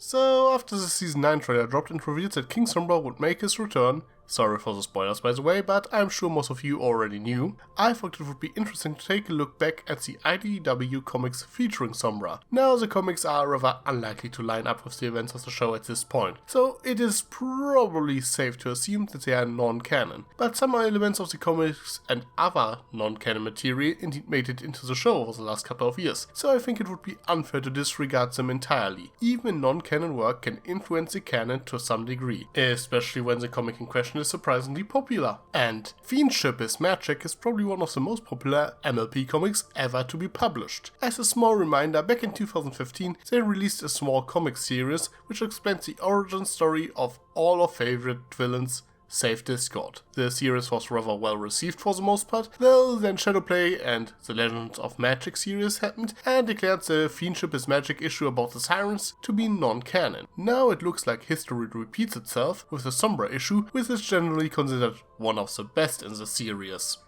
So after the Season 9 trailer dropped and revealed that King Sombra would make his return, sorry for the spoilers by the way, but I'm sure most of you already knew, I thought it would be interesting to take a look back at the IDW comics featuring Sombra. Now the comics are rather unlikely to line up with the events of the show at this point, so it is probably safe to assume that they are non-canon. But some elements of the comics and other non-canon material indeed made it into the show over the last couple of years, so I think it would be unfair to disregard them entirely. Even non-canon work can influence the canon to some degree, especially when the comic in question is surprisingly popular. And FIENDship is Magic is probably one of the most popular MLP comics ever to be published. As a small reminder, back in 2015 they released a small comic series which explains the origin story of all our favorite villains save Discord. The series was rather well received for the most part, though then Shadowplay and the Legends of Magic series happened and declared the FIENDship is Magic issue about the Sirens to be non-canon. Now it looks like history repeats itself with the Sombra issue, which is generally considered one of the best in the series.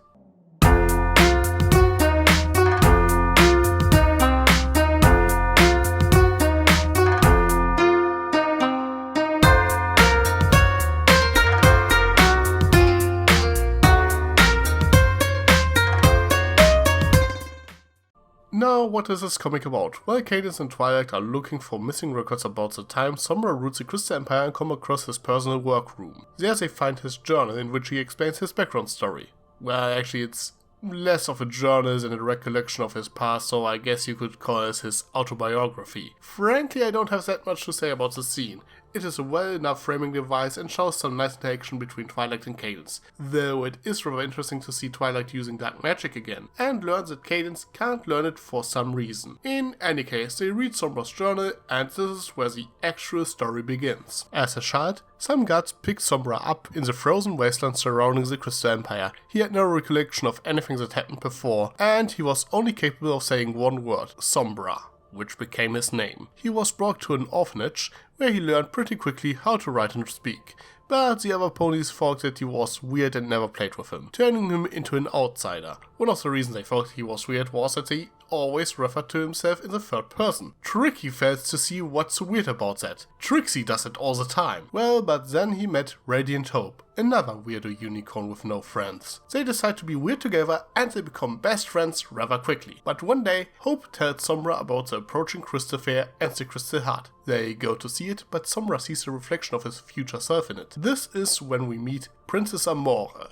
Now, what is this comic about? Well, Cadence and Twilight are looking for missing records about the time Sombra ruled the Crystal Empire and come across his personal workroom. There they find his journal in which he explains his background story. Well, actually it's less of a journal than a recollection of his past, so I guess you could call it his autobiography. Frankly, I don't have that much to say about the scene. It is a well enough framing device and shows some nice interaction between Twilight and Cadence, though it is rather interesting to see Twilight using dark magic again, and learn that Cadence can't learn it for some reason. In any case, they read Sombra's journal, and this is where the actual story begins. As a child, some guards picked Sombra up in the frozen wasteland surrounding the Crystal Empire. He had no recollection of anything that happened before, and he was only capable of saying one word, Sombra, which became his name. He was brought to an orphanage, where he learned pretty quickly how to write and speak. But the other ponies thought that he was weird and never played with him, turning him into an outsider. One of the reasons they thought he was weird was that he always referred to himself in the third person. Tricky fails to see what's so weird about that. Trixie does it all the time. Well, but then he met Radiant Hope, another weirdo unicorn with no friends. They decide to be weird together and they become best friends rather quickly. But one day, Hope tells Sombra about the approaching Crystal Fair and the Crystal Heart. They go to see it, but Sombra sees the reflection of his future self in it. This is when we meet Princess Amore.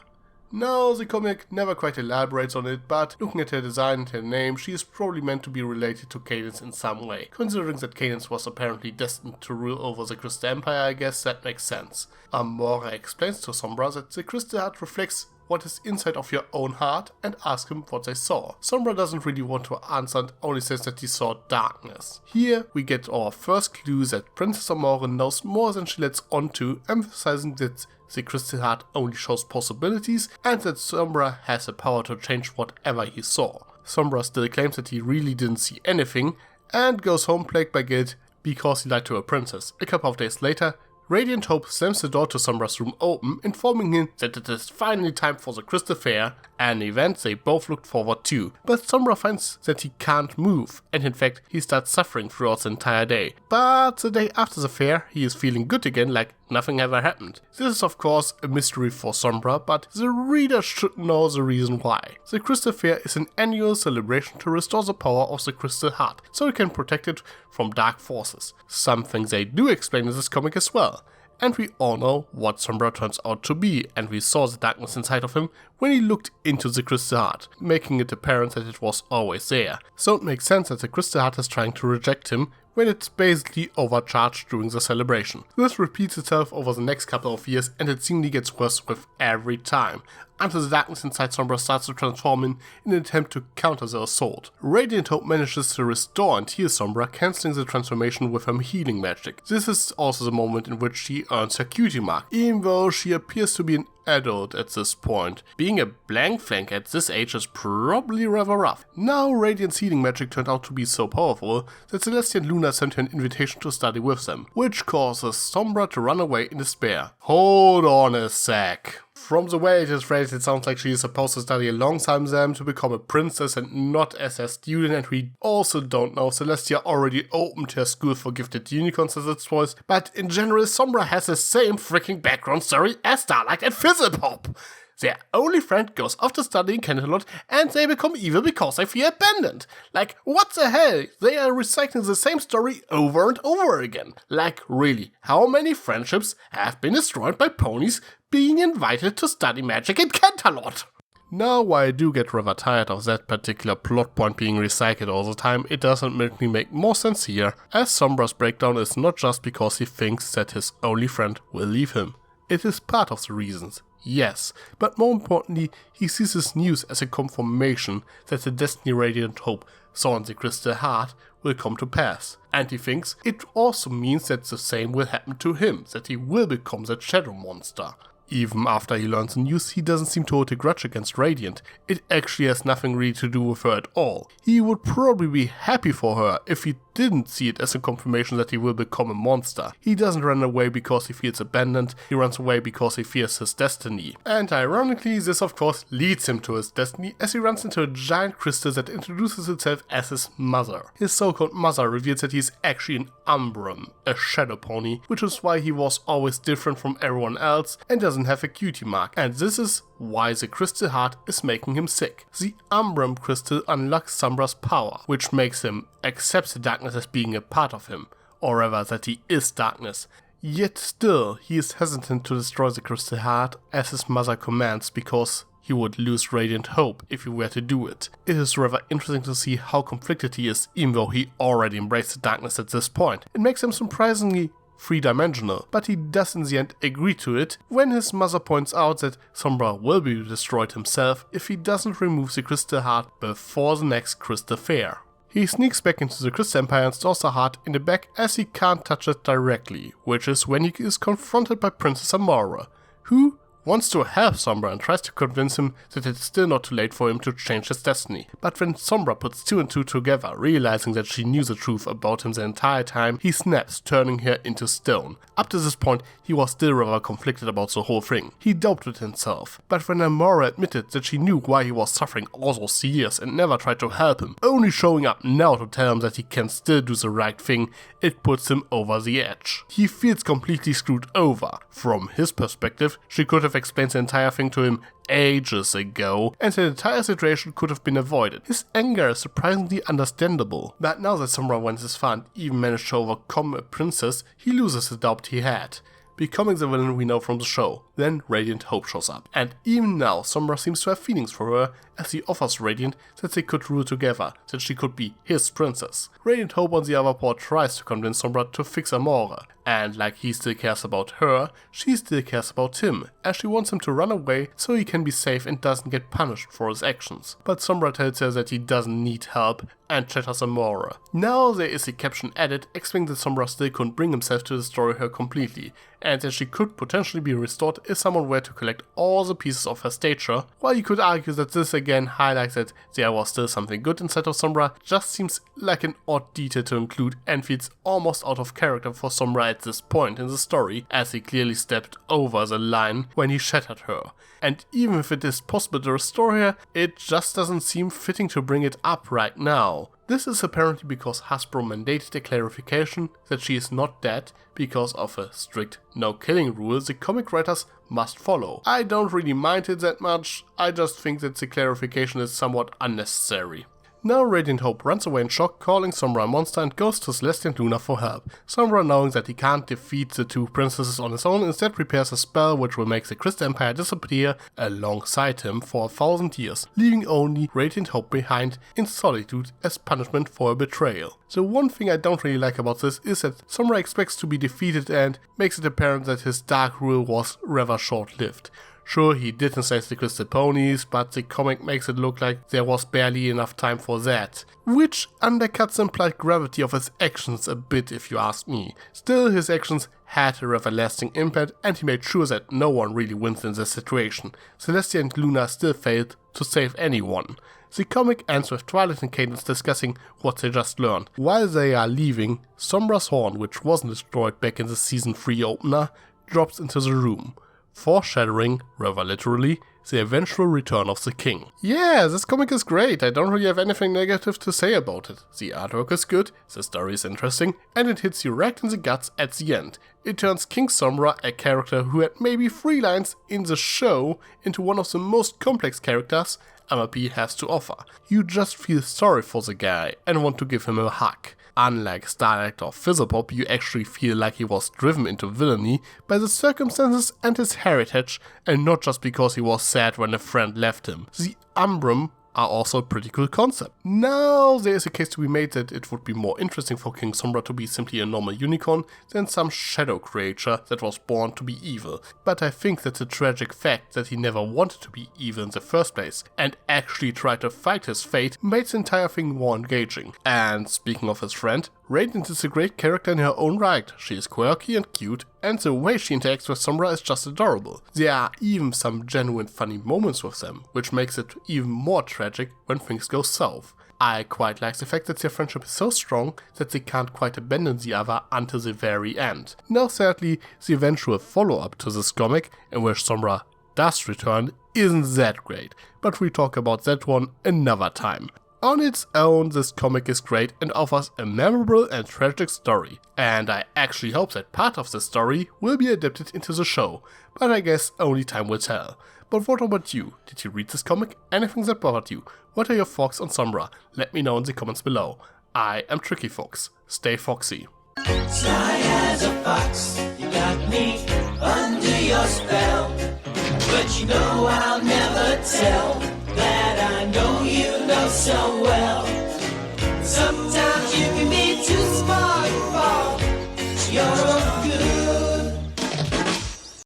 Now, the comic never quite elaborates on it, but looking at her design and her name, she is probably meant to be related to Cadence in some way. Considering that Cadence was apparently destined to rule over the Crystal Empire, I guess that makes sense. Amore explains to Sombra that the Crystal Heart reflects what is inside of your own heart and asks him what they saw. Sombra doesn't really want to answer and only says that he saw darkness. Here we get our first clue that Princess Amore knows more than she lets on to, emphasizing that the Crystal Heart only shows possibilities and that Sombra has the power to change whatever he saw. Sombra still claims that he really didn't see anything and goes home plagued by guilt because he lied to a princess. A couple of days later, Radiant Hope slams the door to Sombra's room open, informing him that it is finally time for the Crystal Fair, an event they both looked forward to. But Sombra finds that he can't move, and in fact he starts suffering throughout the entire day. But the day after the fair, he is feeling good again like nothing ever happened. This is of course a mystery for Sombra, but the reader should know the reason why. The Crystal Fair is an annual celebration to restore the power of the Crystal Heart, so it can protect it from dark forces. Something they do explain in this comic as well. And we all know what Sombra turns out to be, and we saw the darkness inside of him when he looked into the Crystal Heart, making it apparent that it was always there. So it makes sense that the Crystal Heart is trying to reject him when it's basically overcharged during the celebration. This repeats itself over the next couple of years and it seemingly gets worse with every time, until the darkness inside Sombra starts to transform in an attempt to counter the assault. Radiant Hope manages to restore and heal Sombra, cancelling the transformation with her healing magic. This is also the moment in which she earns her cutie mark, even though she appears to be an adult at this point. Being a blank flank at this age is probably rather rough. Now Radiant's healing magic turned out to be so powerful that Celestia and Luna sent her an invitation to study with them, which causes Sombra to run away in despair. Hold on a sec. From the way it is phrased, it sounds like she is supposed to study alongside them to become a princess and not as a student, and we also don't know Celestia already opened her school for gifted unicorns as its choice, but in general Sombra has the same freaking background story as Starlight and FIENDship. Their only friend goes off to study in Canterlot and they become evil because they feel abandoned. Like, what the hell? They are recycling the same story over and over again. Like, really, how many friendships have been destroyed by ponies being invited to study magic in Canterlot? Now, while I do get rather tired of that particular plot point being recycled all the time, it does admittedly make more sense here, as Sombra's breakdown is not just because he thinks that his only friend will leave him. It is part of the reasons. Yes, but more importantly, he sees this news as a confirmation that the destiny Radiant Hope saw in the Crystal Heart will come to pass. And he thinks it also means that the same will happen to him, that he will become that shadow monster. Even after he learns the news, he doesn't seem to hold a grudge against Radiant. It actually has nothing really to do with her at all. He would probably be happy for her if he didn't see it as a confirmation that he will become a monster. He doesn't run away because he feels abandoned, he runs away because he fears his destiny. And ironically, this of course leads him to his destiny as he runs into a giant crystal that introduces itself as his mother. His so-called mother reveals that he is actually an Umbrum, a shadow pony, which is why he was always different from everyone else and doesn't have a cutie mark. And this is why the Crystal Heart is making him sick. The Umbrum crystal unlocks Sombra's power, which makes him accept the darkness as being a part of him, or rather that he is darkness. Yet still, he is hesitant to destroy the Crystal Heart as his mother commands because he would lose Radiant Hope if he were to do it. It is rather interesting to see how conflicted he is even though he already embraced the darkness at this point. It makes him surprisingly three-dimensional, but he does in the end agree to it when his mother points out that Sombra will be destroyed himself if he doesn't remove the Crystal Heart before the next Crystal Fair. He sneaks back into the Crystal Empire and stores the heart in the back as he can't touch it directly, which is when he is confronted by Princess Amora, who wants to help Sombra and tries to convince him that it's still not too late for him to change his destiny. But when Sombra puts two and two together, realizing that she knew the truth about him the entire time, he snaps, turning her into stone. Up to this point, he was still rather conflicted about the whole thing. He doubted himself. But when Amora admitted that she knew why he was suffering all those years and never tried to help him, only showing up now to tell him that he can still do the right thing, it puts him over the edge. He feels completely screwed over. From his perspective, she could have explained the entire thing to him ages ago, and the entire situation could have been avoided. His anger is surprisingly understandable, but now that Sombra went this far and even managed to overcome a princess, he loses the doubt he had, becoming the villain we know from the show. Then Radiant Hope shows up, and even now Sombra seems to have feelings for her as he offers Radiant that they could rule together, that she could be his princess. Radiant Hope on the other part tries to convince Sombra to fix Amora, and like he still cares about her, she still cares about him, as she wants him to run away so he can be safe and doesn't get punished for his actions. But Sombra tells her that he doesn't need help and chatters Amora. Now there is a caption added explaining that Sombra still couldn't bring himself to destroy her completely, and that she could potentially be restored if someone were to collect all the pieces of her stature. While you could argue that this again highlights that there was still something good inside of Sombra, just seems like an odd detail to include and feels almost out of character for Sombra at this point in the story, as he clearly stepped over the line when he shattered her. And even if it is possible to restore her, it just doesn't seem fitting to bring it up right now. This is apparently because Hasbro mandated a clarification that she is not dead because of a strict no-killing rule the comic writers must follow. I don't really mind it that much, I just think that the clarification is somewhat unnecessary. Now Radiant Hope runs away in shock, calling Sombra a monster, and goes to Celestia and Luna for help. Sombra, knowing that he can't defeat the two princesses on his own, instead prepares a spell which will make the Crystal Empire disappear alongside him for 1,000 years, leaving only Radiant Hope behind in solitude as punishment for a betrayal. The one thing I don't really like about this is that Sombra expects to be defeated and makes it apparent that his dark rule was rather short-lived. Sure, he did enslave the crystal ponies, but the comic makes it look like there was barely enough time for that, which undercuts the implied gravity of his actions a bit if you ask me. Still, his actions had a rather lasting impact, and he made sure that no one really wins in this situation. Celestia and Luna still failed to save anyone. The comic ends with Twilight and Cadence discussing what they just learned. While they are leaving, Sombra's horn, which wasn't destroyed back in the Season 3 opener, drops into the room. foreshadowing, rather literally, the eventual return of the king. Yeah, this comic is great, I don't really have anything negative to say about it. The artwork is good, the story is interesting, and it hits you right in the guts at the end. It turns King Sombra, a character who had maybe 3 lines in the show, into one of the most complex characters MLP has to offer. You just feel sorry for the guy and want to give him a hug. Unlike Starlight or Fizzlepop, you actually feel like he was driven into villainy by the circumstances and his heritage, and not just because he was sad when a friend left him. The Umbrum are also a pretty cool concept. Now, there is a case to be made that it would be more interesting for King Sombra to be simply a normal unicorn than some shadow creature that was born to be evil, but I think that the tragic fact that he never wanted to be evil in the first place and actually tried to fight his fate made the entire thing more engaging. And speaking of his friend, Radiant is a great character in her own right. She is quirky and cute, and the way she interacts with Sombra is just adorable. There are even some genuine funny moments with them, which makes it even more tragic when things go south. I quite like the fact that their friendship is so strong that they can't quite abandon the other until the very end. Now sadly, the eventual follow-up to this comic, in which Sombra does return, isn't that great, but we talk about that one another time. On its own, this comic is great and offers a memorable and tragic story, and I actually hope that part of the story will be adapted into the show, but I guess only time will tell. But what about you? Did you read this comic? Anything that bothered you? What are your thoughts on Sombra? Let me know in the comments below. I am Tricky Fox. Stay foxy. Sly as a fox, you got me under your spell. But you know I'll never tell that I know you know so well. Sometimes you can be too smart for your